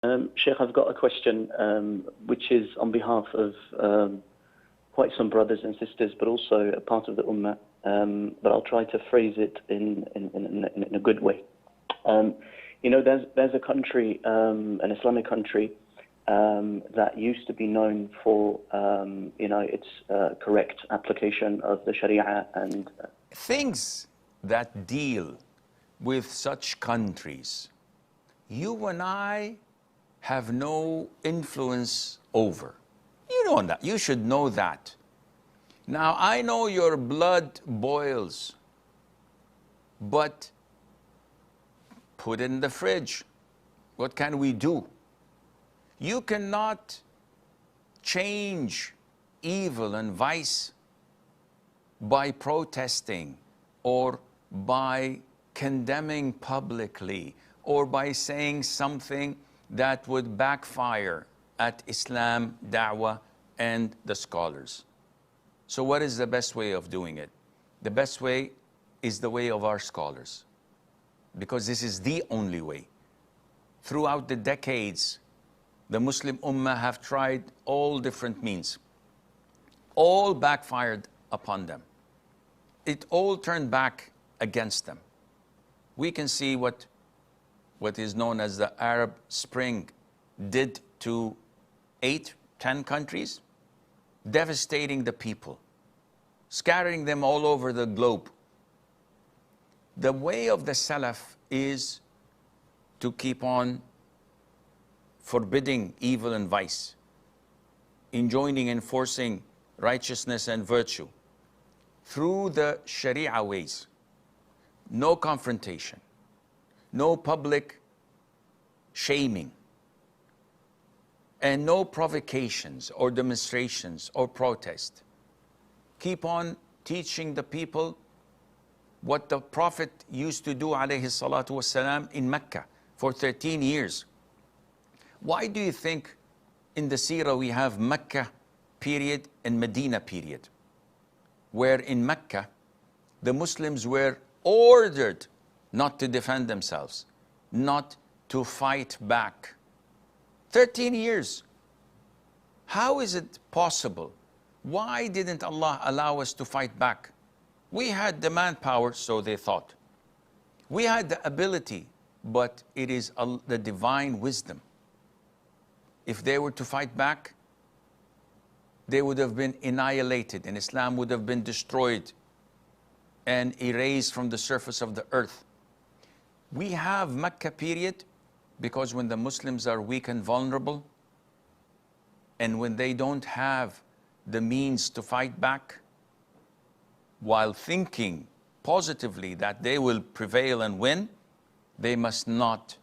Sheikh, I've got a question which is on behalf of quite some brothers and sisters, but also a part of the Ummah. But I'll try to phrase it in a good way. You know, there's a country, an Islamic country, that used to be known for, you know, its correct application of the Sharia and things that deal with such countries. You and I have no influence over. You know that. You should know that. Now, I know your blood boils, but put it in the fridge. What can we do? You cannot change evil and vice by protesting or by condemning publicly or by saying something that would backfire at Islam, Da'wah, and the scholars. So what is the best way of doing it? The best way is the way of our scholars, because this is the only way. Throughout the decades, the Muslim Ummah have tried all different means. All backfired upon them. It all turned back against them. We can see what is known as the Arab Spring did to 8, 10 countries, devastating the people, scattering them all over the globe. The way of the Salaf is to keep on forbidding evil and vice, enjoining and enforcing righteousness and virtue through the Sharia ways. No confrontation, no public shaming, and no provocations or demonstrations or protest. Keep on teaching the people what the Prophet used to do, alayhi salatu wasalam, in Mecca for 13 years. Why do you think in the Seerah we have Mecca period and Medina period, where in Mecca the Muslims were ordered not to defend themselves, not to fight back? 13 years. How is it possible? Why didn't Allah allow us to fight back? We had the manpower, so they thought. We had the ability, but it is the divine wisdom. If they were to fight back, they would have been annihilated, and Islam would have been destroyed and erased from the surface of the earth. We have Mecca period because when the Muslims are weak and vulnerable, and when they don't have the means to fight back, while thinking positively that they will prevail and win, they must not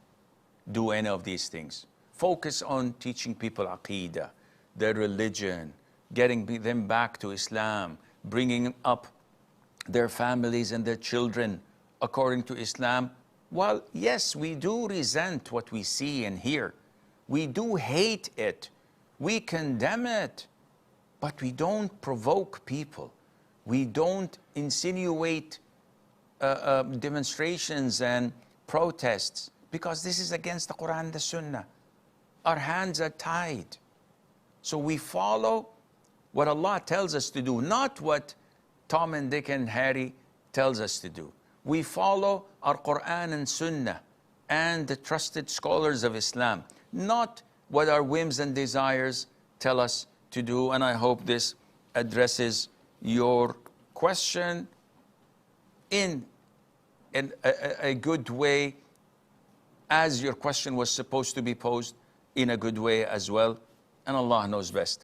do any of these things. Focus on teaching people aqeedah, their religion, getting them back to Islam, bringing up their families and their children according to Islam. Well, yes, we do resent what we see and hear. We do hate it. We condemn it. But we don't provoke people. We don't insinuate demonstrations and protests, because this is against the Quran and the Sunnah. Our hands are tied. So we follow what Allah tells us to do, not what Tom and Dick and Harry tells us to do. We follow our Quran and Sunnah and the trusted scholars of Islam, not what our whims and desires tell us to do. And I hope this addresses your question in a good way, as your question was supposed to be posed, in a good way as well. And Allah knows best.